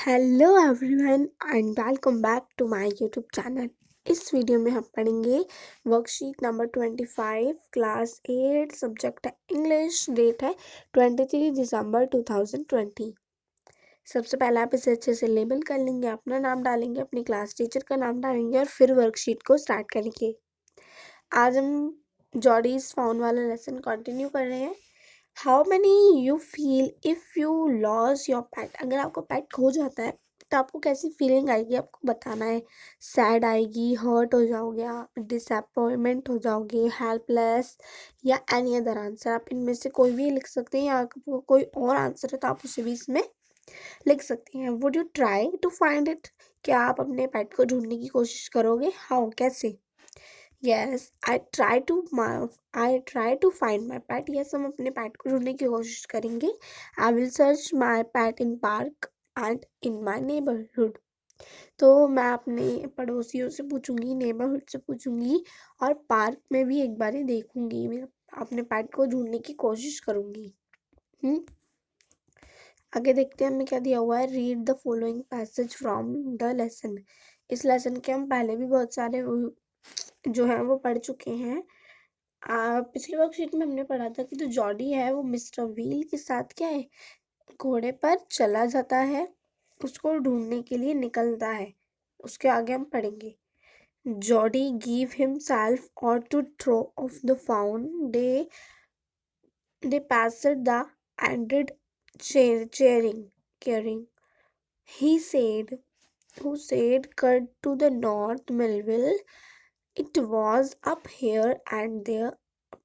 Hello everyone and welcome back to my YouTube channel. इस video में हम पढ़ेंगे वर्कशीट नंबर 25 क्लास 8 सब्जेक्ट है इंग्लिश। डेट है 23 दिसंबर 2020। सबसे पहले आप इसे अच्छे से लेबल कर लेंगे, अपना नाम डालेंगे, अपनी क्लास टीचर का नाम डालेंगे और फिर वर्कशीट को स्टार्ट करेंगे। आज हम जॉडीज फाउंड वाला लेसन कंटिन्यू कर रहे हैं। How many you feel if you loss your पेट। अगर आपको पेट खो जाता है तो आपको कैसी फीलिंग आएगी, आपको बताना है। सैड आएगी, हर्ट हो जाओगे आप, डिसअपॉइंटमेंट हो जाओगे, हेल्पलेस या एनी अदर आंसर। आप इनमें से कोई भी लिख सकते हैं या आपको कोई और आंसर है तो आप उसे भी इसमें लिख सकते हैं। Would you try to find it. क्या आप अपने पेट को ढूंढने की कोशिश करोगे? हाउ, कैसे? Yes I try to find my pet. Yes, हम अपने पैट को ढूंढने की कोशिश करेंगे। I will search my pet in park and in my neighbourhood. तो मैं अपने पड़ोसियों से पूछूंगी, नेबरहुड से पूछूंगी और पार्क में भी एक बार ही देखूंगी। मैं अपने पैट को ढूंढने की कोशिश करूंगी। आगे देखते हैं हमें क्या दिया हुआ है। Read the following passage from the lesson. इस लेसन के हम पहले भी बहुत सारे जो है वो पढ़ चुके हैं। पिछले वर्कशीट में हमने पढ़ा था कि जो जॉडी है वो मिस्टर व्हील के साथ क्या है, घोड़े पर चला जाता है, उसको ढूंढने के लिए निकलता है। उसके आगे हम पढ़ेंगे। Jody give himself over to throw off the found they passed the ended cheering caring. He said, who said, cut to the north Melville. It was up here and their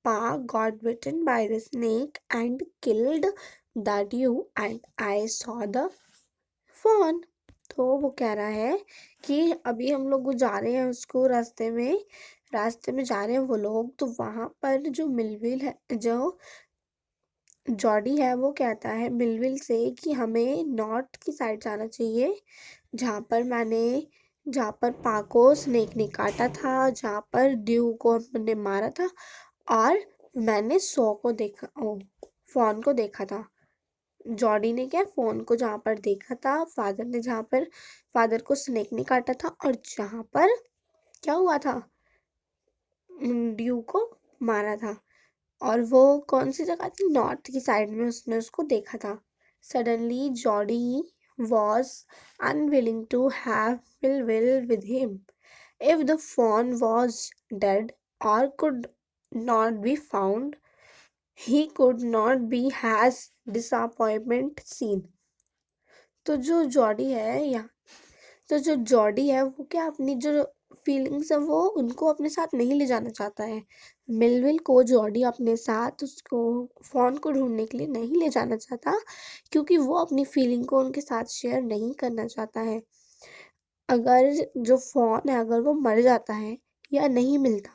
pa got bitten by the snake and killed the dew and I saw the fawn. तो वो कह रहा है कि अभी हम लोग जा रहे हैं उसको रास्ते में जा रहे हैं वो लोग, तो वहाँ पर जो मिलविल है, जो जॉडी है, वो कहता है मिलविल से कि हमें नॉर्थ की साइड जाना चाहिए, जहाँ पर पा को स्नेक ने काटा था, जहाँ पर ड्यू को हमने मारा था और मैंने फॉन को देखा था। जॉडी ने क्या, फोन को जहाँ पर देखा था, फादर को स्नेक ने काटा था और जहाँ पर क्या हुआ था, ड्यू को मारा था। और वो कौन सी जगह थी? नॉर्थ की साइड में उसने उसको देखा था। Suddenly Jody was unwilling to have will with him. If the fawn was dead or could not be found, he could not be has disappointment seen. तो जो जॉडी है वो क्या, अपनी जो फीलिंग्स है वो उनको अपने साथ नहीं ले जाना चाहता है। मिलविल को जॉडी अपने साथ उसको फोन को ढूंढने के लिए नहीं ले जाना चाहता, क्योंकि वो अपनी फीलिंग को उनके साथ शेयर नहीं करना चाहता है। अगर जो फोन है, अगर वो मर जाता है या नहीं मिलता,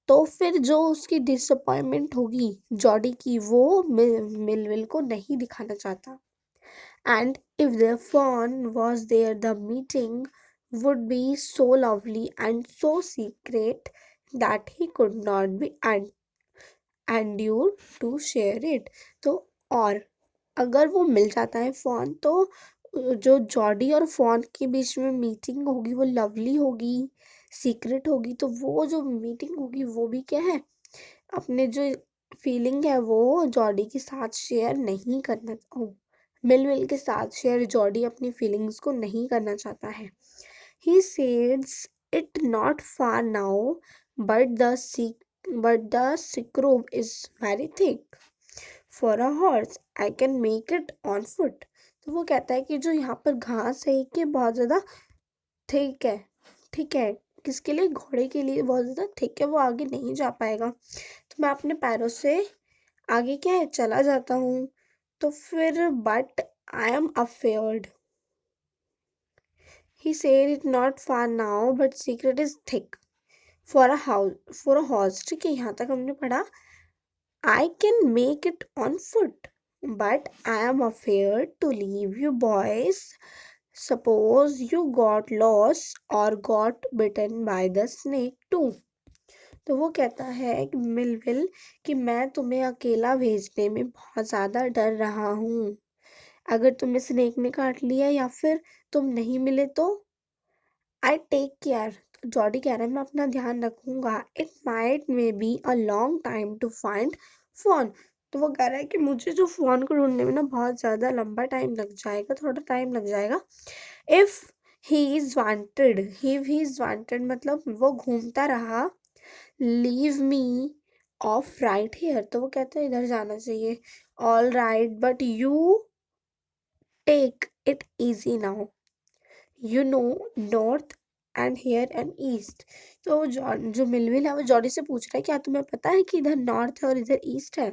तो फिर जो उसकी डिसअपॉइंटमेंट होगी जॉडी की, वो मिलविल को नहीं दिखाना चाहता। And if the fawn was there, the meeting would be so lovely and so secret that he could not be endured to share it. तो और अगर वो मिल जाता है फोन, तो जो जॉडी और फोन के बीच में मीटिंग होगी वो लवली होगी, सीक्रेट होगी। तो वो जो मीटिंग होगी वो भी क्या है, अपने जो फीलिंग है वो जॉडी के साथ शेयर नहीं करना, मिलविल के साथ शेयर जॉडी अपनी फीलिंग्स को नहीं करना चाहता है। He says it not far now, but the sick is very thick for a horse. I can make it on foot. तो वो कहता है कि जो यहाँ पर घास है कि बहुत ज़्यादा थिक है। ठीक है, किसके लिए? घोड़े के लिए बहुत ज़्यादा थिक है, वो आगे नहीं जा पाएगा। तो मैं अपने पैरों से आगे क्या है, चला जाता हूँ। तो फिर but I am afraid. He said it not far now but secret is thick for a horse. ठीक है, यहाँ तक हमने पढ़ा। I can make it on foot but I am afraid to leave you boys. Suppose you got lost और got bitten by the snake too. तो वो कहता है कि मिलविल कि मैं तुम्हें अकेला भेजने में बहुत ज़्यादा डर रहा हूँ। अगर तुम्हें स्नेक ने काट लिया या फिर तुम नहीं मिले तो आई टेक केयर। तो जॉडी कह रहा है मैं अपना ध्यान रखूंगा। It might may be a long time to find fawn. तो वो कह रहा है कि मुझे जो फोन को ढूंढने में ना बहुत ज्यादा लंबा टाइम लग जाएगा, थोड़ा टाइम लग जाएगा। If he is wanted, he is wanted मतलब वो घूमता रहा। Leave me off right here. तो वो कहता है इधर जाना चाहिए। All right but you take it easy now, you know north and here and east. तो जो मिलविल है वो जॉडी से पूछ रहा है क्या तुम्हें पता है कि इधर नॉर्थ है और इधर ईस्ट है?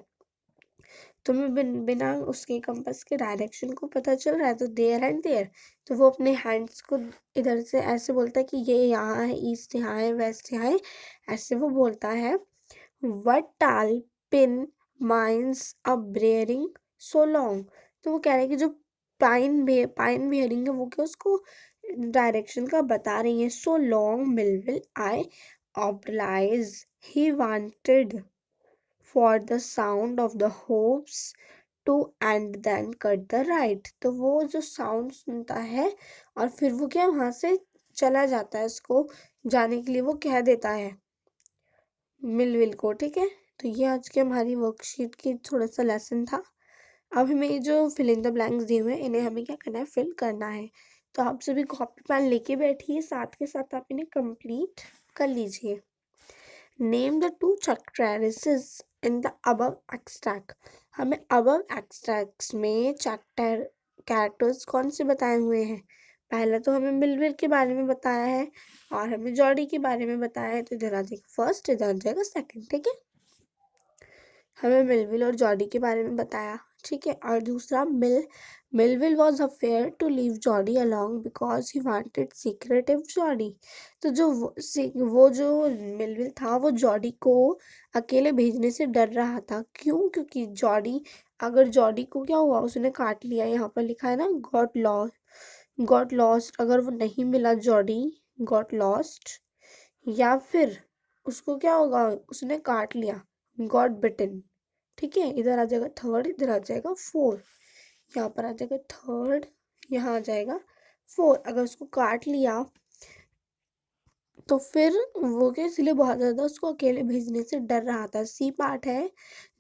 तुम्हें बिना उसके कंपास के डायरेक्शन को पता चल रहा है? तो देयर एंड देयर। तो वो अपने हैंड्स को इधर से ऐसे बोलता है कि ये यहाँ है, ईस्ट यहाँ है, वेस्ट यहाँ है, ऐसे वो बोलता है। वट टाल पिन माइंस अ ब्रेयरिंग सो लॉन्ग। तो वो कह रहे हैं कि जो पाइन बियरिंग है वो क्या उसको डायरेक्शन का बता रही है। So long Millwheel I oblige he wanted for the sound of the hopes to and then cut the right. तो वो जो साउंड सुनता है और फिर वो क्या वहां से चला जाता है, उसको जाने के लिए वो कह देता है मिलविल को। ठीक है, तो ये आज की हमारी वर्कशीट की थोड़ा सा लेसन था। अब हमें ये जो फिल इन द ब्लैंक्स दिए हुए हैं इन्हें हमें क्या करना है, फिल करना है। तो आप सभी कॉपी पेन लेके बैठिए, साथ के साथ आप इन्हें कंप्लीट कर लीजिए। Name the two chapters in the above extract. हमें अबव एक्सट्रैक्ट्स में चैप्टर कैरेक्टर्स कौन से बताए हुए हैं? पहला तो हमें मिलविल के बारे में बताया है और हमें जॉडी के बारे में बताया है। तो इधर आ जाएगा फर्स्ट, इधर आ जाएगा सेकंड। ठीक है, हमें मिलविल और जॉडी के बारे में बताया। ठीक है, और दूसरा Millwheel was afeared to leave Jody along because he wanted secretive Jody. तो वो जो मिलविल था वो जॉडी को अकेले भेजने से डर रहा था। क्यों? क्योंकि जॉडी, अगर जॉडी को क्या हुआ, उसने काट लिया, यहाँ पर लिखा है ना गॉट लॉस्ट। अगर वो नहीं मिला जॉडी, गॉट लॉस्ट, या फिर उसको क्या होगा, उसने काट लिया, गॉट बिटन। ठीक है, इधर आ जाएगा थर्ड, इधर आ जाएगा फोर, यहाँ पर आ जाएगा थर्ड, यहाँ आ जाएगा फोर। अगर उसको काट लिया तो फिर वो क्या, इसलिए बहुत ज़्यादा उसको अकेले भेजने से डर रहा था। सी पार्ट है,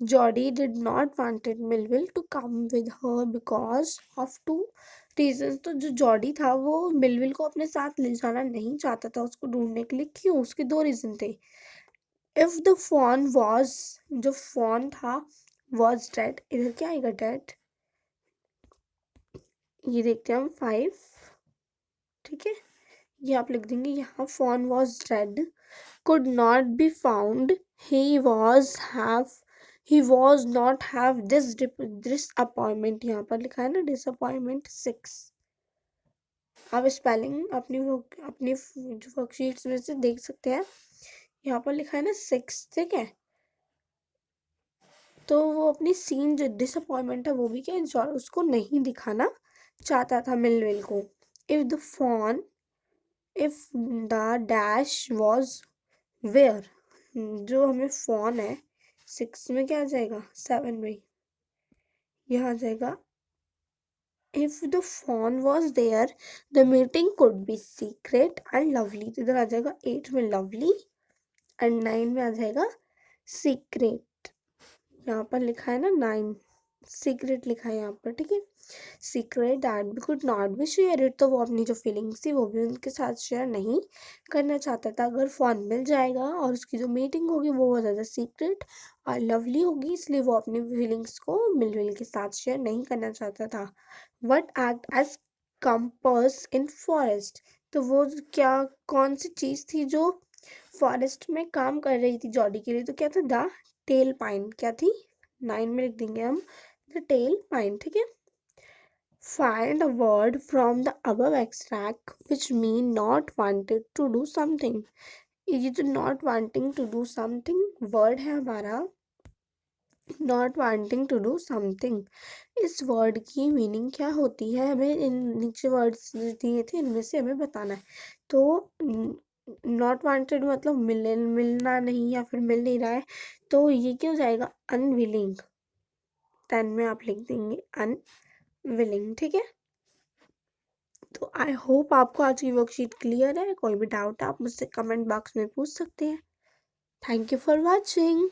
Jody did not wanted Millwheel to come with her because of two reasons. तो जो जॉडी था वो मिलविल को अपने साथ ले जाना नहीं चाहता था उसको ढूंढने के लिए। क्यों? उसके दो रीजन थे। इफ द फॉन वॉज, जो फॉन था वॉज डेड, इधर क्या आएगा, डेड। ये देखते हैं हम 5। ठीक है, ये आप लिख देंगे यहाँ, fawn was dead, could not be found, he was have he was not have disappointment। यहाँ पर लिखा है ना disappointment 6। आप स्पेलिंग अपनी जो वर्कशीट्स में से देख सकते हैं, यहाँ पर लिखा है ना 6। ठीक है, तो वो अपनी सीन जो डिसअपॉइंटमेंट है वो भी क्या उसको नहीं दिखाना चाहता था मिलविल को। If the fawn, if the dash was where, जो हमें फोन है 6 में क्या आ जाएगा, 7 में यह आ जाएगा। If the fawn was there the meeting could be secret and lovely. तो इधर आ जाएगा 8 में लवली एंड 9 में आ जाएगा सीक्रेट। यहाँ पर लिखा है ना 9, सीक्रेट लिखा है यहाँ पर। ठीक है, secret that we could not be share it. तो वो अपनी जो फीलिंग्स थी वो भी उनके साथ शेयर नहीं करना चाहता था। अगर फोन मिल जाएगा और उसकी जो मीटिंग होगी वो बहुत ज़्यादा सीक्रेट और लवली होगी, इसलिए वो अपनी फीलिंग्स को मिलविल के साथ शेयर नहीं करना चाहता था। What act as compass in forest. तो वो क्या, कौन सी चीज़ थी जो फॉरेस्ट में काम कर रही थी जॉडी के लिए? तो क्या था, द टेल पाइन। क्या थी, 9 में लिख देंगे हम, द टेल पाइन। ठीक है, find a word from the above extract which mean not wanted to do something। ये जो not wanting to do something word है हमारा, not wanting to do something, इस वर्ड की मीनिंग क्या होती है? हमें इन नीचे वर्ड्स दिए थे इनमें से हमें बताना है। तो नॉट वांटेड मतलब मिलना नहीं या फिर मिल नहीं रहा है, तो ये क्या हो जाएगा, अनविलिंग। 10 में आप लिख देंगे विलिंग, ठीक है। तो आई होप आपको आज की वर्कशीट क्लियर है। कोई भी डाउट है आप मुझसे कमेंट बॉक्स में पूछ सकते हैं। Thank you for watching.